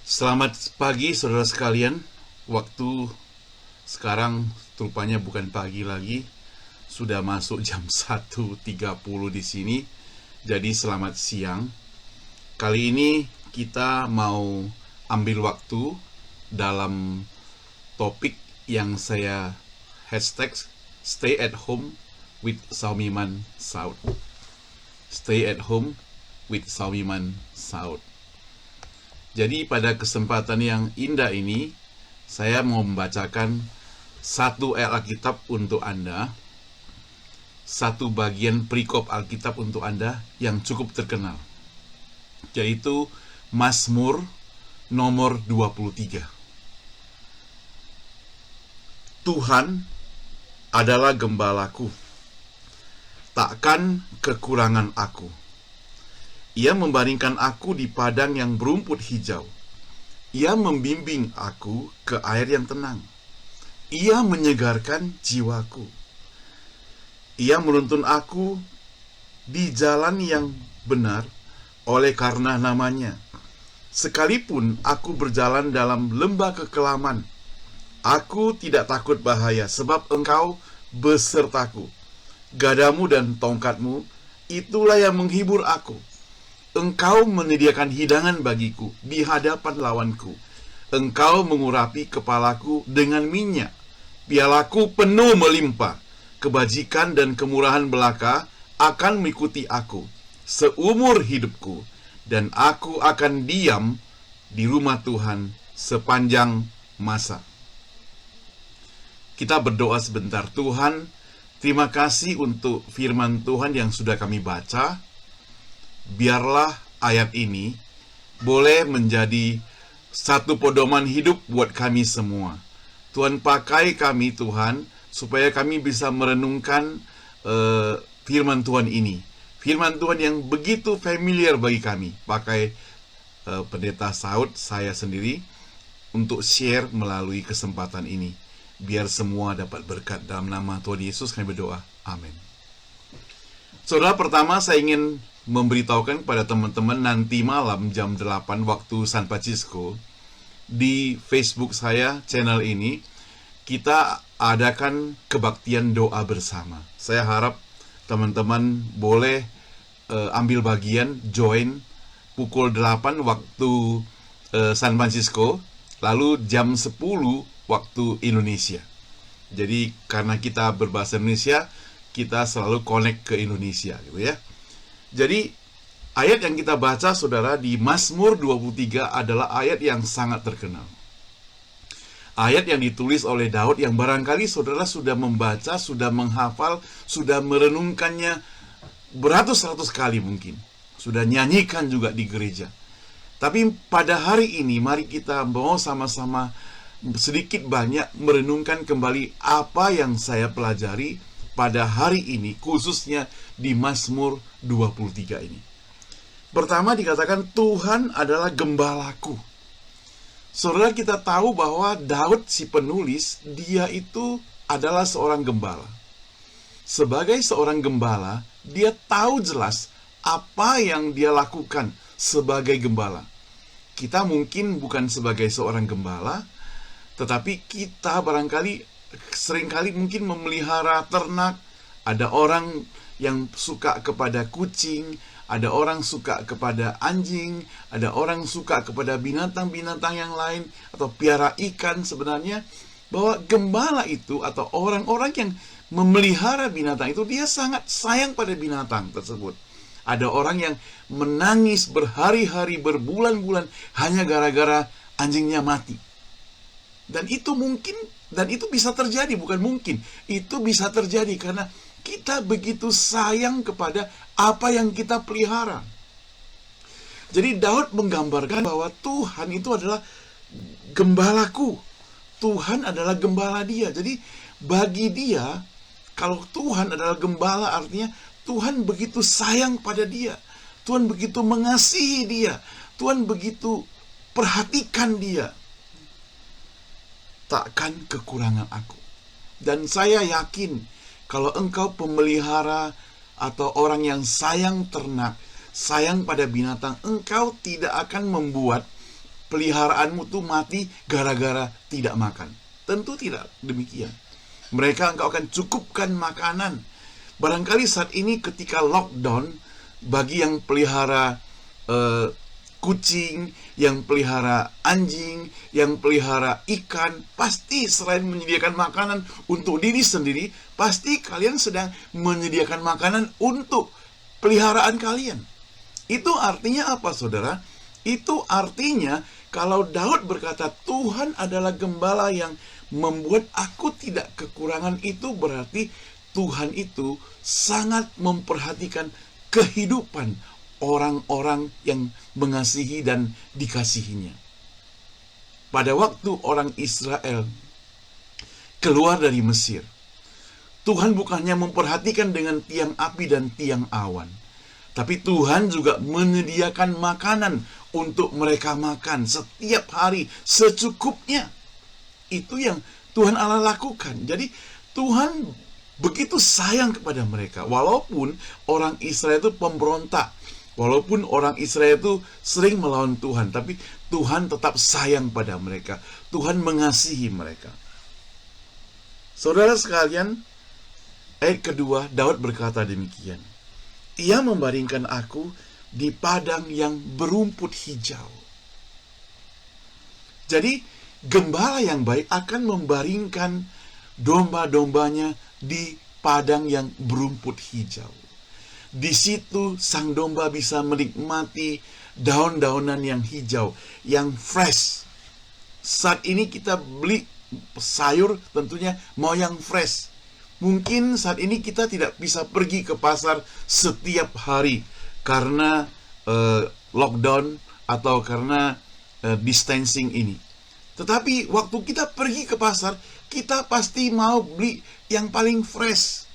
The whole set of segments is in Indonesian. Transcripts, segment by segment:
Selamat pagi saudara sekalian. Waktu sekarang rupanya bukan pagi lagi. Sudah masuk jam 1.30 di sini. Jadi selamat siang. Kali ini kita mau ambil waktu dalam topik yang saya hashtag Stay at Home with Saumiman Saud. Stay at Home with Saumiman Saud. Jadi pada kesempatan yang indah ini, saya mau membacakan satu ayat Alkitab untuk Anda, satu bagian perikop Alkitab untuk Anda yang cukup terkenal, yaitu Mazmur nomor 23. Tuhan adalah gembalaku, takkan kekurangan aku. Ia membaringkan aku di padang yang berumput hijau. Ia membimbing aku ke air yang tenang. Ia menyegarkan jiwaku. Ia menuntun aku di jalan yang benar oleh karena namanya. Sekalipun aku berjalan dalam lembah kekelaman, aku tidak takut bahaya, sebab Engkau besertaku. Gadamu dan tongkatmu, itulah yang menghibur aku. Engkau menyediakan hidangan bagiku di hadapan lawanku. Engkau mengurapi kepalaku dengan minyak. Pialaku penuh melimpah. Kebajikan dan kemurahan belaka akan mengikuti aku seumur hidupku, dan aku akan diam di rumah Tuhan sepanjang masa. Kita berdoa sebentar. Tuhan, terima kasih untuk firman Tuhan yang sudah kami baca. Biarlah ayat ini boleh menjadi satu pedoman hidup buat kami semua. Tuhan, pakai kami Tuhan, supaya kami bisa merenungkan firman Tuhan ini. Firman Tuhan yang begitu familiar bagi kami. Pakai Pendeta Saud, saya sendiri, untuk share melalui kesempatan ini. Biar semua dapat berkat. Dalam nama Tuhan Yesus kami berdoa. Amin. Saudara, pertama saya ingin memberitahukan kepada teman-teman nanti malam jam 8 waktu San Francisco, di Facebook saya, channel ini, kita adakan kebaktian doa bersama. Saya harap teman-teman boleh ambil bagian, join pukul 8 waktu San Francisco, lalu jam 10 waktu Indonesia. Jadi karena kita berbahasa Indonesia, kita selalu connect ke Indonesia gitu ya. Jadi ayat yang kita baca saudara di Mazmur 23 adalah ayat yang sangat terkenal. Ayat yang ditulis oleh Daud yang barangkali saudara sudah membaca, sudah menghafal, sudah merenungkannya beratus-ratus kali mungkin. Sudah nyanyikan juga di gereja. Tapi pada hari ini mari kita mau sama-sama sedikit banyak merenungkan kembali apa yang saya pelajari pada hari ini, khususnya di Mazmur 23 ini. Pertama dikatakan Tuhan adalah gembalaku. Saudara, kita tahu bahwa Daud si penulis, dia itu adalah seorang gembala. Sebagai seorang gembala, dia tahu jelas apa yang dia lakukan sebagai gembala. Kita mungkin bukan sebagai seorang gembala, tetapi kita barangkali seringkali mungkin memelihara ternak. Ada orang yang suka kepada kucing, ada orang suka kepada anjing, ada orang suka kepada binatang-binatang yang lain, atau piara ikan. Sebenarnya bahwa gembala itu atau orang-orang yang memelihara binatang itu, dia sangat sayang pada binatang tersebut. Ada orang yang menangis berhari-hari, berbulan-bulan hanya gara-gara anjingnya mati. Dan itu mungkin, dan itu bisa terjadi, bukan mungkin. Itu bisa terjadi karena kita begitu sayang kepada apa yang kita pelihara. Jadi Daud menggambarkan bahwa Tuhan itu adalah gembalaku. Tuhan adalah gembala dia. Jadi bagi dia, kalau Tuhan adalah gembala, artinya Tuhan begitu sayang pada dia. Tuhan begitu mengasihi dia. Tuhan begitu perhatikan dia. Takkan kekurangan aku. Dan saya yakin kalau engkau pemelihara atau orang yang sayang ternak, sayang pada binatang, engkau tidak akan membuat peliharaanmu tuh mati gara-gara tidak makan. Tentu tidak demikian. Mereka engkau akan cukupkan makanan. Barangkali saat ini ketika lockdown, bagi yang pelihara kucing, yang pelihara anjing, yang pelihara ikan, pasti selain menyediakan makanan untuk diri sendiri, pasti kalian sedang menyediakan makanan untuk peliharaan kalian. Itu artinya apa, saudara? Itu artinya kalau Daud berkata, Tuhan adalah gembala yang membuat aku tidak kekurangan, itu berarti Tuhan itu sangat memperhatikan kehidupan orang-orang yang mengasihi dan dikasihinya. Pada waktu orang Israel keluar dari Mesir, Tuhan bukannya memperhatikan dengan tiang api dan tiang awan, tapi Tuhan juga menyediakan makanan untuk mereka makan setiap hari secukupnya. Itu yang Tuhan Allah lakukan. Jadi Tuhan begitu sayang kepada mereka. Walaupun orang Israel itu pemberontak, walaupun orang Israel itu sering melawan Tuhan, tapi Tuhan tetap sayang pada mereka. Tuhan mengasihi mereka. Saudara sekalian, ayat kedua, Daud berkata demikian. Ia membaringkan aku di padang yang berumput hijau. Jadi, gembala yang baik akan membaringkan domba-dombanya di padang yang berumput hijau. Di situ sang domba bisa menikmati daun-daunan yang hijau, yang fresh. Saat ini kita beli sayur tentunya mau yang fresh. Mungkin saat ini kita tidak bisa pergi ke pasar setiap hari karena lockdown atau karena distancing ini. Tetapi waktu kita pergi ke pasar, kita pasti mau beli yang paling fresh.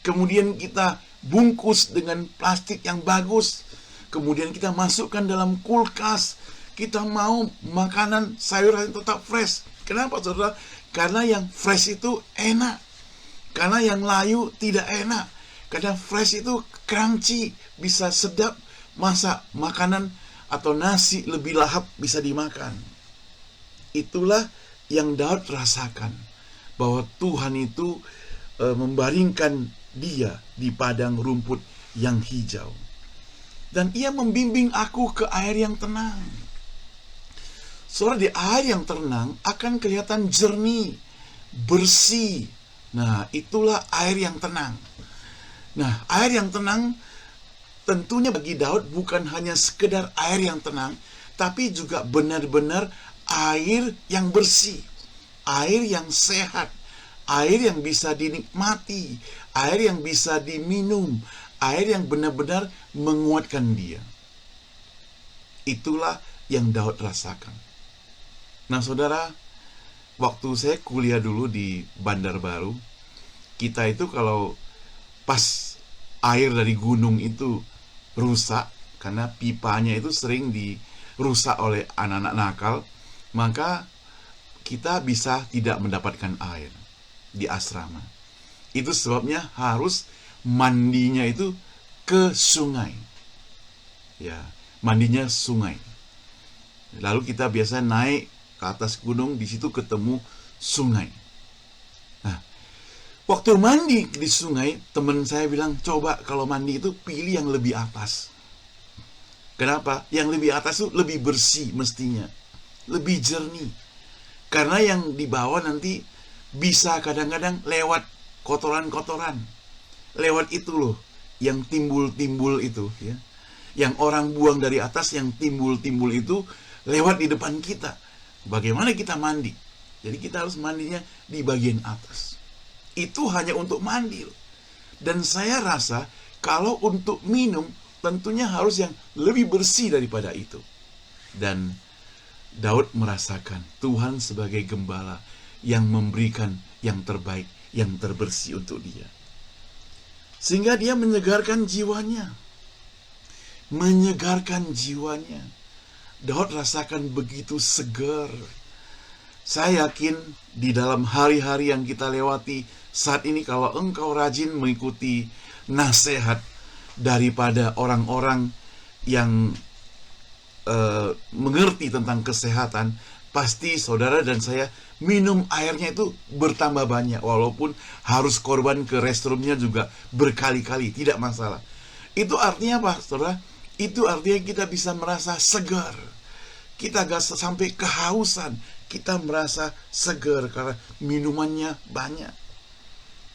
Kemudian kita bungkus dengan plastik yang bagus. Kemudian kita masukkan dalam kulkas. Kita mau makanan sayuran tetap fresh. Kenapa, saudara? Karena yang fresh itu enak. Karena yang layu tidak enak. Karena fresh itu crunchy, bisa sedap, masak makanan atau nasi lebih lahap bisa dimakan. Itulah yang Daud rasakan, bahwa Tuhan itu membaringkan dia di padang rumput yang hijau. Dan ia membimbing aku ke air yang tenang. Saudara, di air yang tenang akan kelihatan jernih, bersih. Nah, itulah air yang tenang. Nah, air yang tenang tentunya bagi Daud bukan hanya sekedar air yang tenang, tapi juga benar-benar air yang bersih, air yang sehat, air yang bisa dinikmati, air yang bisa diminum, air yang benar-benar menguatkan dia. Itulah yang Daud rasakan. Nah, saudara, waktu saya kuliah dulu di Bandar Baru, kita itu kalau pas air dari gunung itu rusak, karena pipanya itu sering dirusak oleh anak-anak nakal, maka kita bisa tidak mendapatkan air di asrama. Itu sebabnya harus mandinya itu ke sungai. Ya, mandinya sungai. Lalu kita biasa naik ke atas gunung, di situ ketemu sungai. Nah, waktu mandi di sungai, teman saya bilang, coba kalau mandi itu pilih yang lebih atas. Kenapa? Yang lebih atas itu lebih bersih mestinya, lebih jernih. Karena yang di bawah nanti bisa kadang-kadang lewat kotoran-kotoran. Lewat itu loh, yang timbul-timbul itu, ya. Yang orang buang dari atas, yang timbul-timbul itu lewat di depan kita. Bagaimana kita mandi? Jadi kita harus mandinya di bagian atas. Itu hanya untuk mandi loh. Dan saya rasa kalau untuk minum tentunya harus yang lebih bersih daripada itu. Dan Daud merasakan Tuhan sebagai gembala yang memberikan yang terbaik, yang terbersih untuk dia. Sehingga dia menyegarkan jiwanya. Menyegarkan jiwanya. Daud rasakan begitu segar. Saya yakin di dalam hari-hari yang kita lewati saat ini, kalau engkau rajin mengikuti nasihat daripada orang-orang yang mengerti tentang kesehatan, pasti saudara dan saya minum airnya itu bertambah banyak, walaupun harus korban ke restrumnya juga berkali-kali, tidak masalah. Itu artinya apa, saudara? Itu artinya kita bisa merasa segar. Kita gak sampai kehausan, kita merasa segar karena minumannya banyak.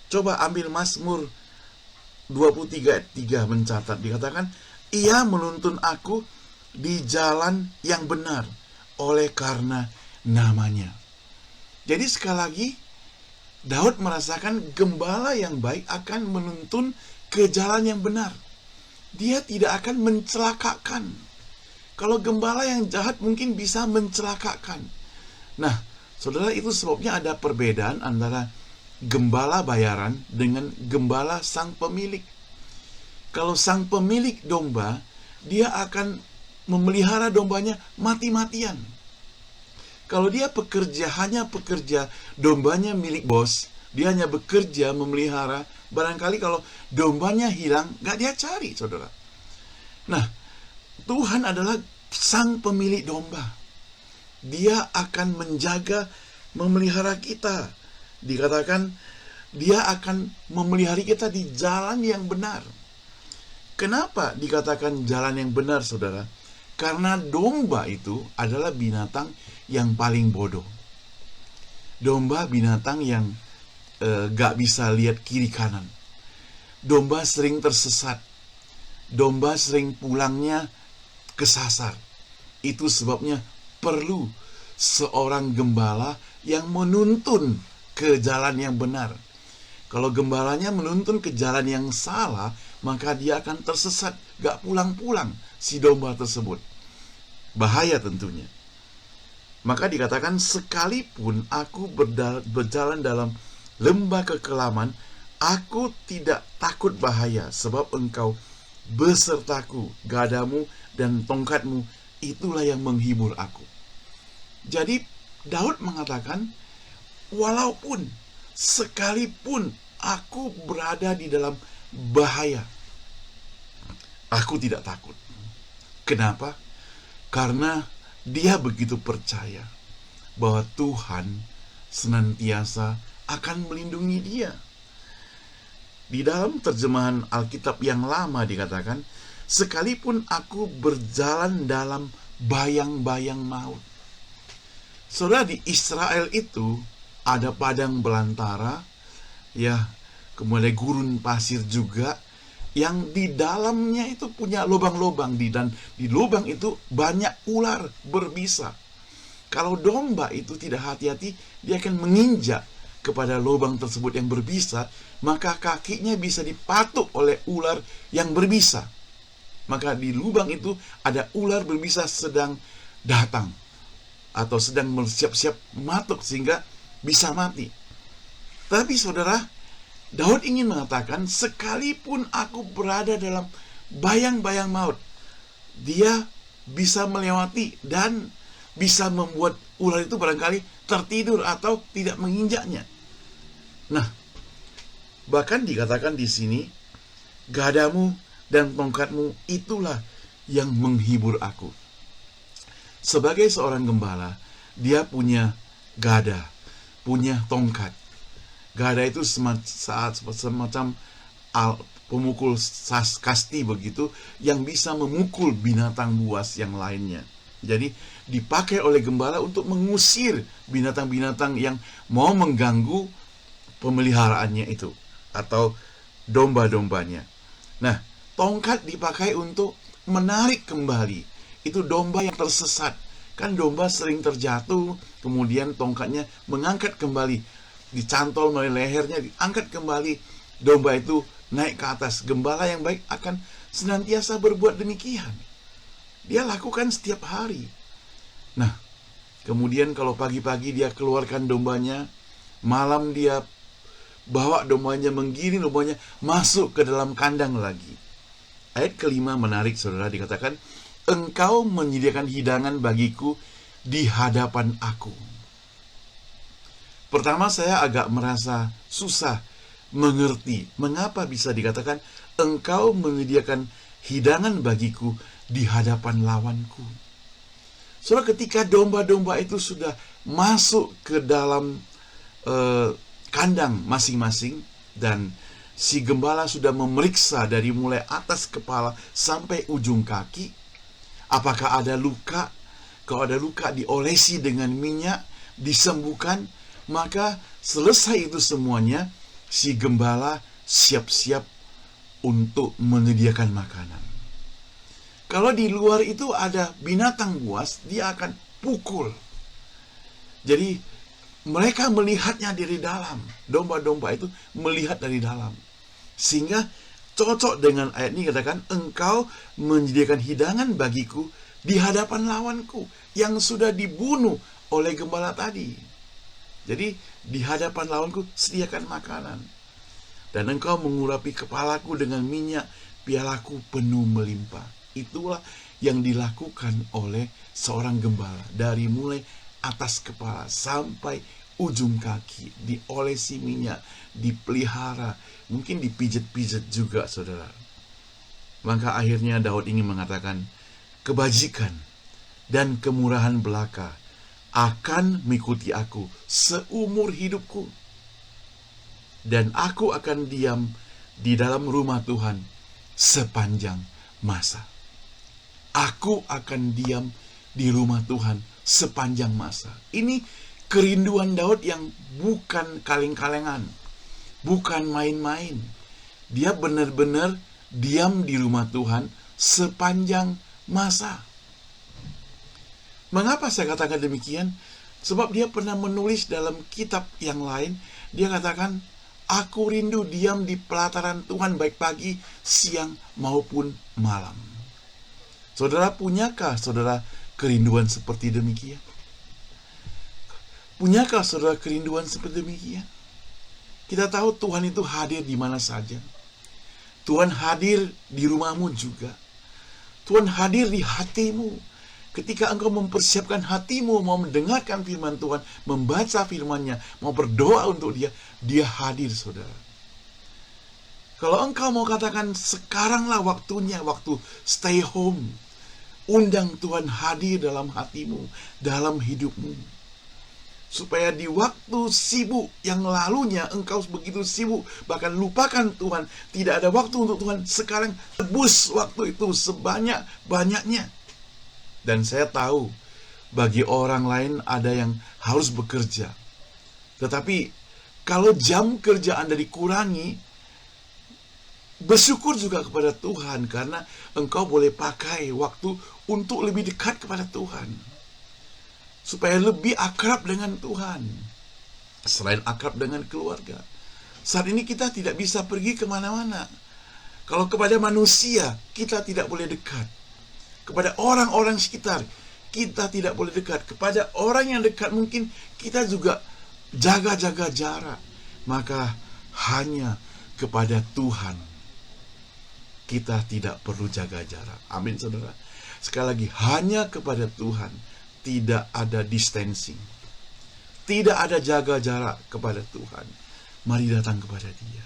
Coba ambil Mazmur 23 ayat 3 mencatat, dikatakan, ia menuntun aku di jalan yang benar oleh karena namanya. Jadi sekali lagi, Daud merasakan gembala yang baik akan menuntun ke jalan yang benar. Dia tidak akan mencelakakan. Kalau gembala yang jahat mungkin bisa mencelakakan. Nah, saudara, itu sebabnya ada perbedaan antara gembala bayaran dengan gembala sang pemilik. Kalau sang pemilik domba, dia akan memelihara dombanya mati-matian. Kalau dia hanya pekerja, dombanya milik bos, dia hanya bekerja memelihara, barangkali kalau dombanya hilang, gak dia cari, saudara. Nah, Tuhan adalah sang pemilik domba. Dia akan menjaga, memelihara kita. Dikatakan, dia akan memelihara kita di jalan yang benar. Kenapa dikatakan jalan yang benar, saudara? Karena domba itu adalah binatang yang paling bodoh. Domba binatang yang gak bisa lihat kiri kanan. Domba sering tersesat. Domba sering pulangnya kesasar. Itu sebabnya perlu seorang gembala yang menuntun ke jalan yang benar. Kalau gembalanya menuntun ke jalan yang salah, maka dia akan tersesat, gak pulang-pulang si domba tersebut. Bahaya tentunya. Maka dikatakan, sekalipun aku berjalan dalam lembah kekelaman, aku tidak takut bahaya, sebab engkau besertaku, gadamu dan tongkatmu, itulah yang menghibur aku. Jadi Daud mengatakan, walaupun sekalipun aku berada di dalam bahaya, aku tidak takut. Kenapa? Karena dia begitu percaya bahwa Tuhan senantiasa akan melindungi dia. Di dalam terjemahan Alkitab yang lama dikatakan, sekalipun aku berjalan dalam bayang-bayang maut. Saudara, di Israel itu ada padang belantara, ya, kemudian gurun pasir juga, yang di dalamnya itu punya lubang-lubang, dan di lubang itu banyak ular berbisa. Kalau domba itu tidak hati-hati, dia akan menginjak kepada lubang tersebut yang berbisa, maka kakinya bisa dipatuk oleh ular yang berbisa. Maka di lubang itu ada ular berbisa sedang datang, atau sedang bersiap-siap matuk sehingga bisa mati. Tapi saudara, Daud ingin mengatakan, sekalipun aku berada dalam bayang-bayang maut, dia bisa melewati dan bisa membuat ular itu barangkali tertidur atau tidak menginjaknya. Nah, bahkan dikatakan di sini, gadamu dan tongkatmu itulah yang menghibur aku. Sebagai seorang gembala, dia punya gada, punya tongkat. Gada itu semacam pemukul kasti begitu, yang bisa memukul binatang buas yang lainnya. Jadi dipakai oleh gembala untuk mengusir binatang-binatang yang mau mengganggu pemeliharaannya itu, atau domba-dombanya. Nah, tongkat dipakai untuk menarik kembali itu domba yang tersesat. Kan domba sering terjatuh, kemudian tongkatnya mengangkat kembali, dicantol melalui lehernya, diangkat kembali, domba itu naik ke atas. Gembala yang baik akan senantiasa berbuat demikian. Dia lakukan setiap hari. Nah, kemudian kalau pagi-pagi dia keluarkan dombanya, malam dia bawa dombanya, menggiring dombanya masuk ke dalam kandang lagi. Ayat kelima menarik, saudara, dikatakan, engkau menyediakan hidangan bagiku di hadapan aku. Pertama, saya agak merasa susah mengerti mengapa bisa dikatakan engkau menyediakan hidangan bagiku di hadapan lawanku. Soalnya ketika domba-domba itu sudah masuk ke dalam kandang masing-masing, dan si gembala sudah memeriksa dari mulai atas kepala sampai ujung kaki, apakah ada luka. Kalau ada luka, diolesi dengan minyak, disembuhkan. Maka selesai itu semuanya, si gembala siap-siap untuk menyediakan makanan. Kalau di luar itu ada binatang buas, dia akan pukul. Jadi mereka melihatnya dari dalam. Domba-domba itu melihat dari dalam. Sehingga cocok dengan ayat ini, katakan, engkau menyediakan hidangan bagiku di hadapan lawanku yang sudah dibunuh oleh gembala tadi. Jadi di hadapan lawanku sediakan makanan. Dan engkau mengurapi kepalaku dengan minyak, pialaku penuh melimpah. Itulah yang dilakukan oleh seorang gembala. Dari mulai atas kepala sampai ujung kaki, diolesi minyak, dipelihara, mungkin dipijat-pijat juga, saudara. Maka akhirnya Daud ingin mengatakan, kebajikan dan kemurahan belaka akan mengikuti aku seumur hidupku, dan aku akan diam di dalam rumah Tuhan sepanjang masa. Aku akan diam di rumah Tuhan sepanjang masa. Ini kerinduan Daud yang bukan kaleng-kalengan, bukan main-main. Dia benar-benar diam di rumah Tuhan sepanjang masa. Mengapa saya katakan demikian? Sebab dia pernah menulis dalam kitab yang lain, dia katakan, aku rindu diam di pelataran Tuhan baik pagi, siang maupun malam. Saudara, punyakah saudara kerinduan seperti demikian? Punyakah saudara kerinduan seperti demikian? Kita tahu Tuhan itu hadir di mana saja. Tuhan hadir di rumahmu juga. Tuhan hadir di hatimu. Ketika engkau mempersiapkan hatimu, mau mendengarkan firman Tuhan, membaca firman-Nya, mau berdoa untuk Dia, Dia hadir, saudara. Kalau engkau mau katakan, sekaranglah waktunya, waktu stay home. Undang Tuhan hadir dalam hatimu, dalam hidupmu. Supaya di waktu sibuk yang lalunya engkau begitu sibuk, bahkan lupakan Tuhan, tidak ada waktu untuk Tuhan. Sekarang tebus waktu itu sebanyak-banyaknya. Dan saya tahu bagi orang lain ada yang harus bekerja. Tetapi kalau jam kerja Anda dikurangi, bersyukur juga kepada Tuhan, karena engkau boleh pakai waktu untuk lebih dekat kepada Tuhan, supaya lebih akrab dengan Tuhan. Selain akrab dengan keluarga, saat ini kita tidak bisa pergi kemana-mana. Kalau kepada manusia, kita tidak boleh dekat. Kepada orang-orang sekitar, kita tidak boleh dekat. Kepada orang yang dekat mungkin kita juga jaga-jaga jarak. Maka hanya kepada Tuhan kita tidak perlu jaga jarak. Amin, saudara. Sekali lagi, hanya kepada Tuhan. Tidak ada distancing, tidak ada jaga jarak kepada Tuhan. Mari datang kepada Dia.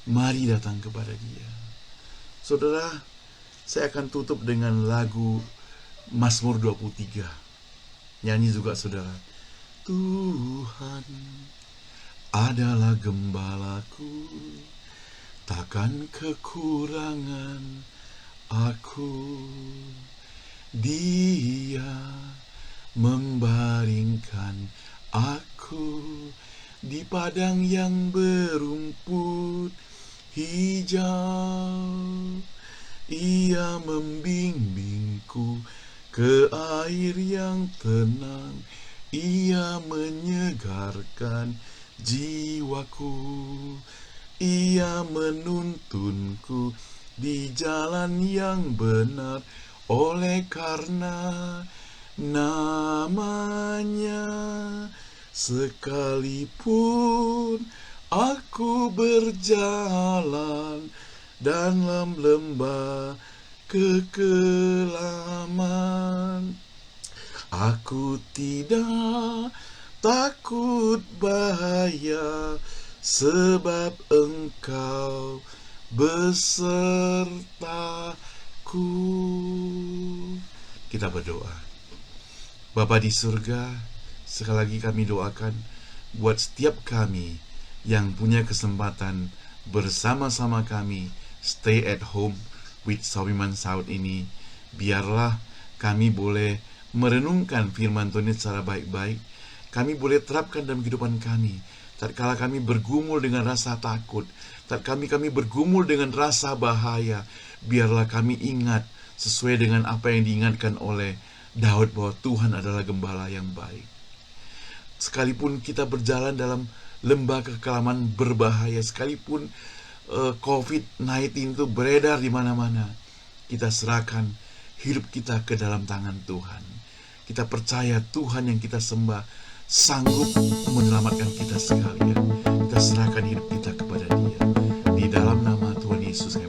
Mari datang kepada Dia. Saudara, saya akan tutup dengan lagu Mazmur 23. Nyanyi juga, saudara. Tuhan adalah gembalaku, takkan kekurangan aku. Dia membaringkan aku di padang yang berumput hijau. Ia membimbingku ke air yang tenang. Ia menyegarkan jiwaku. Ia menuntunku di jalan yang benar, oleh karena namanya. Sekalipun aku berjalan dalam lembah kekelaman, aku tidak takut bahaya, sebab Engkau besertaku. Kita berdoa. Bapa di surga, sekali lagi kami doakan buat setiap kami yang punya kesempatan bersama-sama kami stay at home with Sawiman Saud ini, biarlah kami boleh merenungkan firman Tuhan secara baik-baik. Kami boleh terapkan dalam kehidupan kami. Tatkala kami bergumul dengan rasa takut, tatkala kami bergumul dengan rasa bahaya, biarlah kami ingat sesuai dengan apa yang diingatkan oleh Daud bahwa Tuhan adalah gembala yang baik. Sekalipun kita berjalan dalam lembah kekelaman berbahaya, sekalipun COVID-19 itu beredar di mana-mana, kita serahkan hidup kita ke dalam tangan Tuhan. Kita percaya Tuhan yang kita sembah sanggup menyelamatkan kita sekalian. Kita serahkan hidup kita kepada Dia. Di dalam nama Tuhan Yesus kami